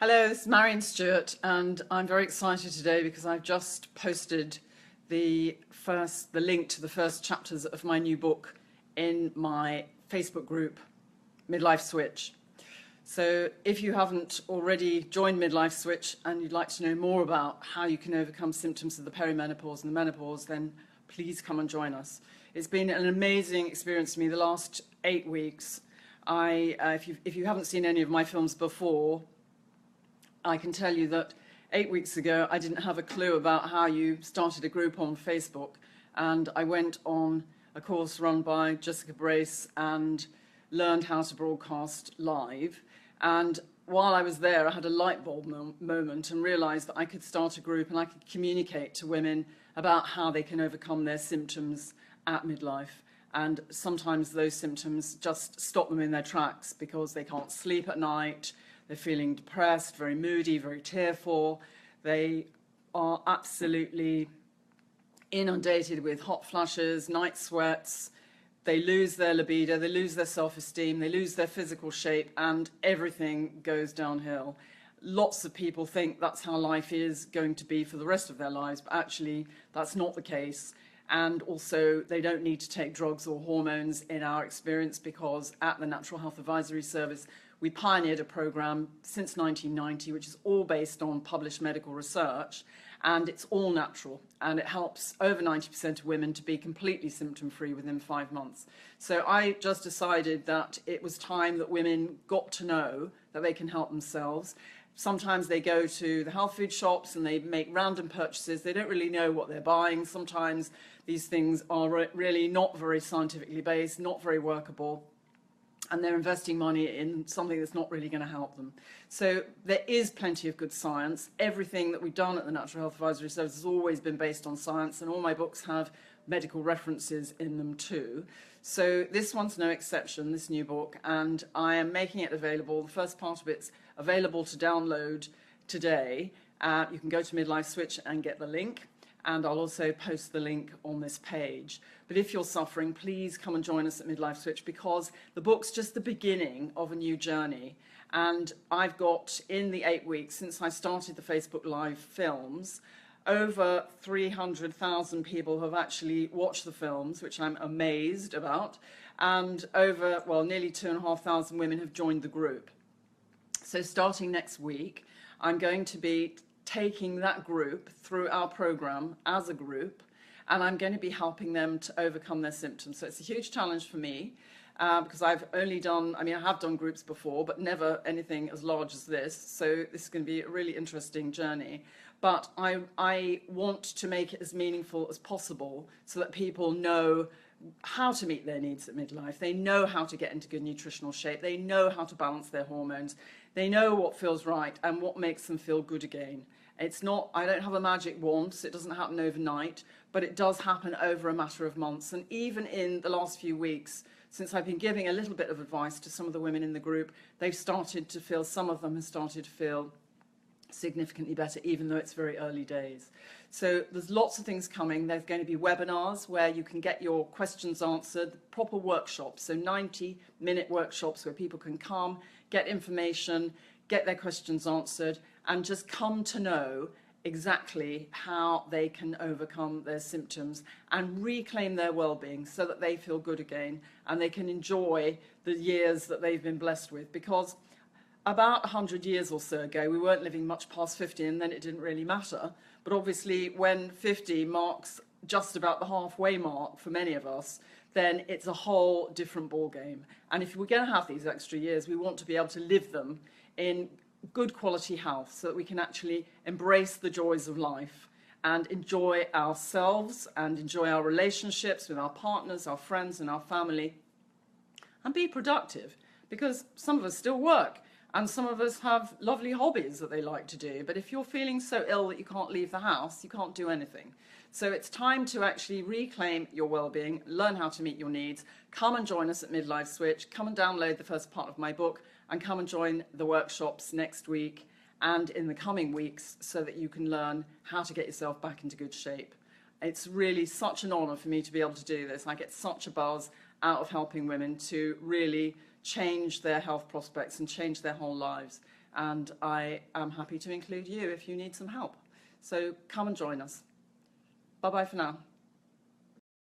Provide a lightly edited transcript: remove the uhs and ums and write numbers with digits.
Hello, this is Marion Stewart, and I'm very excited today because I've just posted the link to the first chapters of my new book in my Facebook group, Midlife Switch. So if you haven't already joined Midlife Switch and you'd like to know more about how you can overcome symptoms of the perimenopause and the menopause, then please come and join us. It's been an amazing experience for me the last 8 weeks. If you haven't seen any of my films before, I can tell you that 8 weeks ago I didn't have a clue about how you started a group on Facebook, and I went on a course run by Jessica Brace and learned how to broadcast live. And while I was there, I had a light bulb moment and realized that I could start a group and I could communicate to women about how they can overcome their symptoms at midlife. And sometimes those symptoms just stop them in their tracks because they can't sleep at night. They're feeling depressed, very moody, very tearful. They are absolutely inundated with hot flushes, night sweats. They lose their libido, they lose their self-esteem, they lose their physical shape, and everything goes downhill. Lots of people think that's how life is going to be for the rest of their lives, but actually that's not the case. And also, they don't need to take drugs or hormones in our experience, because at the Natural Health Advisory Service, we pioneered a program since 1990, which is all based on published medical research, and it's all natural, and it helps over 90% of women to be completely symptom-free within 5 months. So I just decided that it was time that women got to know that they can help themselves. Sometimes they go to the health food shops and they make random purchases. They don't really know what they're buying. Sometimes these things are really not very scientifically based, not very workable, and they're investing money in something that's not really going to help them. So there is plenty of good science. Everything that we've done at the Natural Health Advisory Service has always been based on science, and all my books have medical references in them too. So this one's no exception, this new book, and I am making it available. The first part of it's available to download today. You can go to Midlife Switch and get the link, and I'll also post the link on this page. But if you're suffering, please come and join us at Midlife Switch, because the book's just the beginning of a new journey. And I've got, in the 8 weeks since I started the Facebook Live films, over 300,000 people have actually watched the films, which I'm amazed about, and nearly 2,500 women have joined the group. So starting next week, I'm going to be taking that group through our program as a group, and I'm going to be helping them to overcome their symptoms. So it's a huge challenge for me, because I've only done, I have done groups before, but never anything as large as this. So this is going to be a really interesting journey. But I want to make it as meaningful as possible so that people know how to meet their needs at midlife. They know how to get into good nutritional shape. They know how to balance their hormones. They know what feels right and what makes them feel good again. It's not, I don't have a magic wand, so it doesn't happen overnight, but it does happen over a matter of months. And even in the last few weeks, since I've been giving a little bit of advice to some of the women in the group, some of them have started to feel significantly better, even though it's very early days. So there's lots of things coming. There's going to be webinars where you can get your questions answered, proper workshops, so 90-minute workshops where people can come, get information, get their questions answered, and just come to know exactly how they can overcome their symptoms and reclaim their well-being so that they feel good again and they can enjoy the years that they've been blessed with. Because about 100 years or so ago, we weren't living much past 50, and then it didn't really matter. But obviously, when 50 marks just about the halfway mark for many of us, then it's a whole different ballgame. And if we're going to have these extra years, we want to be able to live them in good quality health so that we can actually embrace the joys of life and enjoy ourselves and enjoy our relationships with our partners, our friends, and our family, and be productive, because some of us still work. And some of us have lovely hobbies that they like to do. But if you're feeling so ill that you can't leave the house, you can't do anything. So it's time to actually reclaim your well-being, learn how to meet your needs. Come and join us at Midlife Switch. Come and download the first part of my book, and come and join the workshops next week and in the coming weeks so that you can learn how to get yourself back into good shape. It's really such an honor for me to be able to do this. I get such a buzz out of helping women to really change their health prospects and change their whole lives. and I am happy to include you if you need some help. So come and join us. Bye-bye for now.